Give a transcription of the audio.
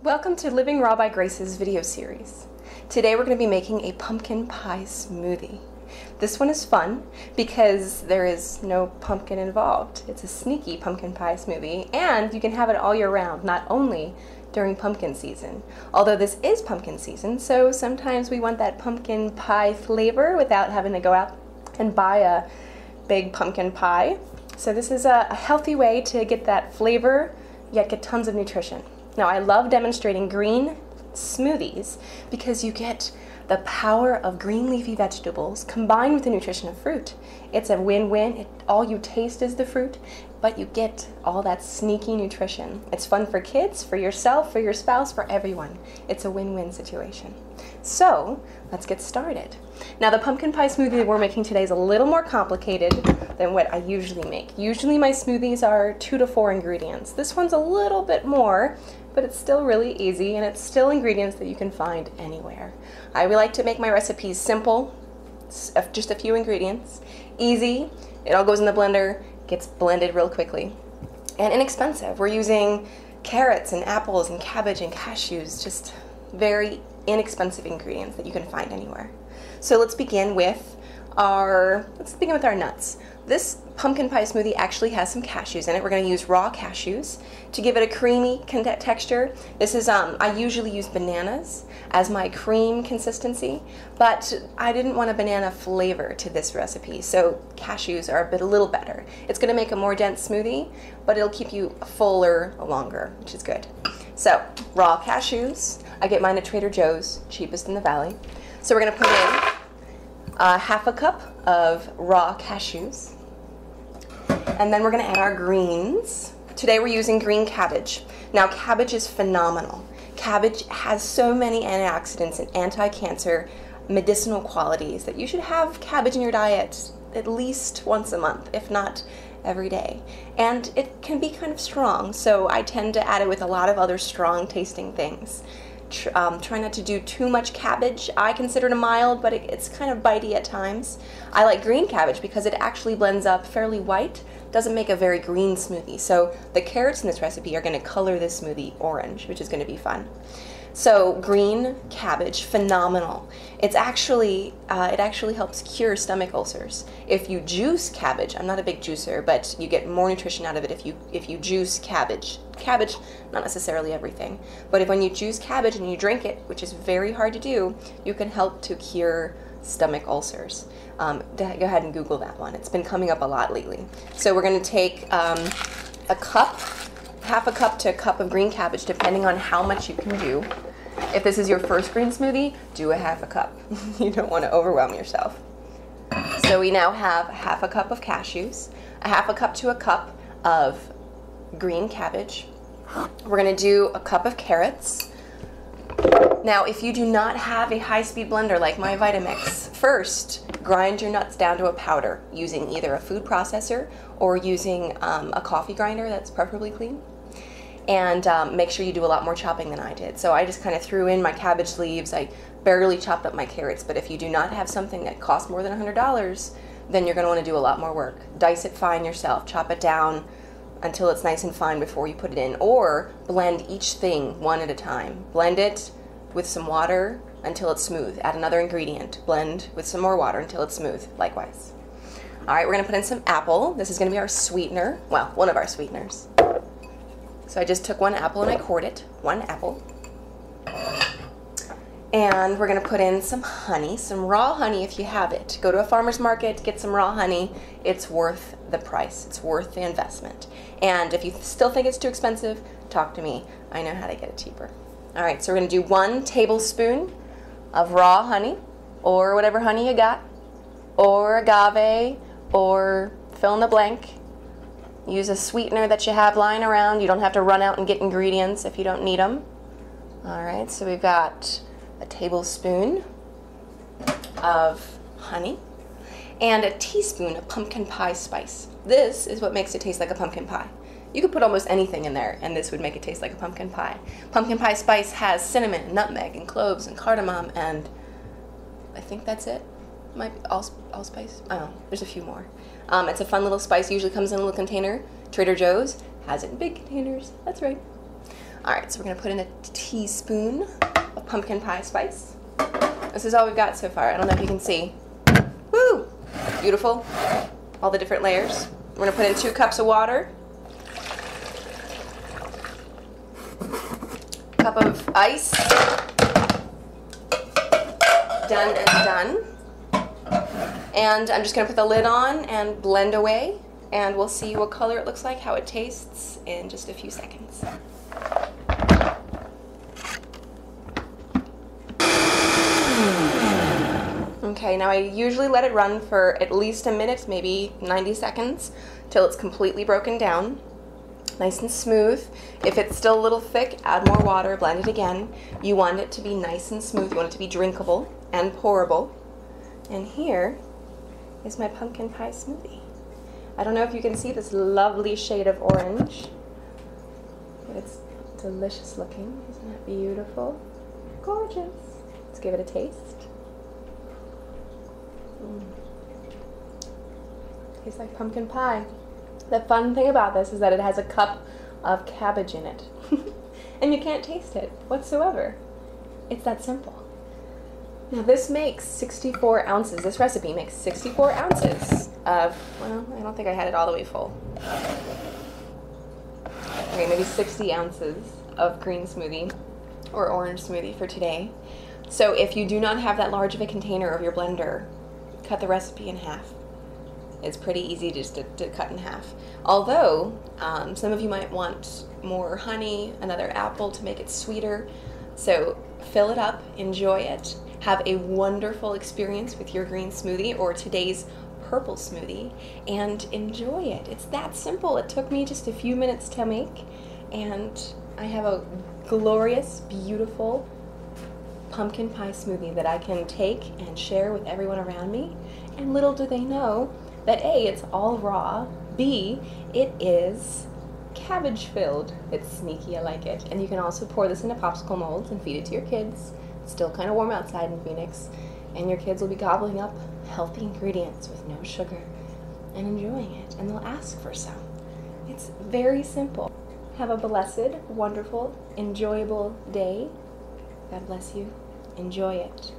Welcome to Living Raw by Grace's video series. Today we're going to be making a pumpkin pie smoothie. This one is fun because there is no pumpkin involved. It's a sneaky pumpkin pie smoothie, and you can have it all year round, not only during pumpkin season. Although this is pumpkin season, so sometimes we want that pumpkin pie flavor without having to go out and buy a big pumpkin pie. So this is a healthy way to get that flavor, yet get tons of nutrition. Now, I love demonstrating green smoothies because you get the power of green leafy vegetables combined with the nutrition of fruit. It's a win-win. All you taste is the fruit, but you get all that sneaky nutrition. It's fun for kids, for yourself, for your spouse, for everyone. It's a win-win situation. So, let's get started. Now, the pumpkin pie smoothie that we're making today is a little more complicated than what I usually make. Usually my smoothies are 2 to 4 ingredients. This one's a little bit more, but it's still really easy, and it's still ingredients that you can find anywhere. I like to make my recipes simple, just a few ingredients, easy, it all goes in the blender, gets blended real quickly, and inexpensive. We're using carrots and apples and cabbage and cashews, just very inexpensive ingredients that you can find anywhere. So let's begin with our nuts. This pumpkin pie smoothie actually has some cashews in it. We're going to use raw cashews to give it a creamy texture. This is, I usually use bananas as my cream consistency, but I didn't want a banana flavor to this recipe, so cashews are a little better. It's going to make a more dense smoothie, but it'll keep you fuller longer, which is good. So, raw cashews. I get mine at Trader Joe's, cheapest in the valley. So we're going to put in half a cup of raw cashews. And then we're going to add our greens. Today we're using green cabbage. Now, cabbage is phenomenal. Cabbage has so many antioxidants and anti-cancer medicinal qualities that you should have cabbage in your diet at least once a month, if not every day. And it can be kind of strong, so I tend to add it with a lot of other strong tasting things. Try not to do too much cabbage. I consider it mild, but it's kind of bitey at times. I like green cabbage because it actually blends up fairly white, doesn't make a very green smoothie. So the carrots in this recipe are going to color this smoothie orange, which is going to be fun. So green cabbage, phenomenal. It actually helps cure stomach ulcers. If you juice cabbage, I'm not a big juicer, but you get more nutrition out of it if you juice cabbage. Cabbage, not necessarily everything, but when you juice cabbage and you drink it, which is very hard to do, you can help to cure stomach ulcers. Go ahead and Google that one. It's been coming up a lot lately. So we're going to take half a cup to a cup of green cabbage, depending on how much you can do. If this is your first green smoothie, do a half a cup. You don't want to overwhelm yourself. So we now have half a cup of cashews, a half a cup to a cup of green cabbage. We're going to do a cup of carrots. Now, if you do not have a high-speed blender like my Vitamix, first grind your nuts down to a powder using either a food processor or using a coffee grinder that's preferably clean. And make sure you do a lot more chopping than I did. So I just kind of threw in my cabbage leaves. I barely chopped up my carrots, but if you do not have something that costs more than $100, then you're going to want to do a lot more work. Dice it fine yourself. Chop it down until it's nice and fine before you put it in, or blend each thing one at a time. Blend it with some water until it's smooth. Add another ingredient. Blend with some more water until it's smooth, likewise. All right, we're going to put in some apple. This is going to be our sweetener. Well, one of our sweeteners. So I just took one apple and I cored it. One apple. And we're going to put in some honey, some raw honey if you have it. Go to a farmer's market, get some raw honey. It's worth the price. It's worth the investment. And if you still think it's too expensive, talk to me. I know how to get it cheaper. All right, so we're going to do 1 tablespoon of raw honey, or whatever honey you got, or agave, or fill in the blank. Use a sweetener that you have lying around. You don't have to run out and get ingredients if you don't need them. All right, so we've got a tablespoon of honey and a teaspoon of pumpkin pie spice. This is what makes it taste like a pumpkin pie. You could put almost anything in there, and this would make it taste like a pumpkin pie. Pumpkin pie spice has cinnamon, and nutmeg, and cloves, and cardamom, and I think that's it. Might be allspice. I don't know. There's a few more. It's a fun little spice. Usually comes in a little container. Trader Joe's has it in big containers. That's right. Alright, so we're going to put in a teaspoon of pumpkin pie spice. This is all we've got so far. I don't know if you can see. Woo! Beautiful. All the different layers. We're going to put in 2 cups of water. Cup of ice. Done and done. And I'm just going to put the lid on and blend away. And we'll see what color it looks like, how it tastes in just a few seconds. Okay, now I usually let it run for at least a minute, maybe 90 seconds, till it's completely broken down. Nice and smooth. If it's still a little thick, add more water, blend it again. You want it to be nice and smooth. You want it to be drinkable and pourable. And here is my pumpkin pie smoothie. I don't know if you can see this lovely shade of orange, but it's delicious looking. Isn't that beautiful? Gorgeous. Let's give it a taste. Tastes like pumpkin pie. The fun thing about this is that it has a cup of cabbage in it. And you can't taste it whatsoever. It's that simple. Now this makes 64 ounces. This recipe makes 64 ounces of, well, I don't think I had it all the way full. Okay, maybe 60 ounces of green smoothie or orange smoothie for today. So if you do not have that large of a container of your blender, cut the recipe in half. It's pretty easy just to cut in half. Although, some of you might want more honey, another apple to make it sweeter. So fill it up, enjoy it, have a wonderful experience with your green smoothie or today's purple smoothie, and enjoy it. It's that simple. It took me just a few minutes to make, and I have a glorious, beautiful pumpkin pie smoothie that I can take and share with everyone around me. And little do they know that A, it's all raw, B, it is cabbage filled. It's sneaky, I like it. And you can also pour this into popsicle molds and feed it to your kids. It's still kind of warm outside in Phoenix, and your kids will be gobbling up healthy ingredients with no sugar and enjoying it, and they'll ask for some. It's very simple. Have a blessed, wonderful, enjoyable day. God bless you. Enjoy it.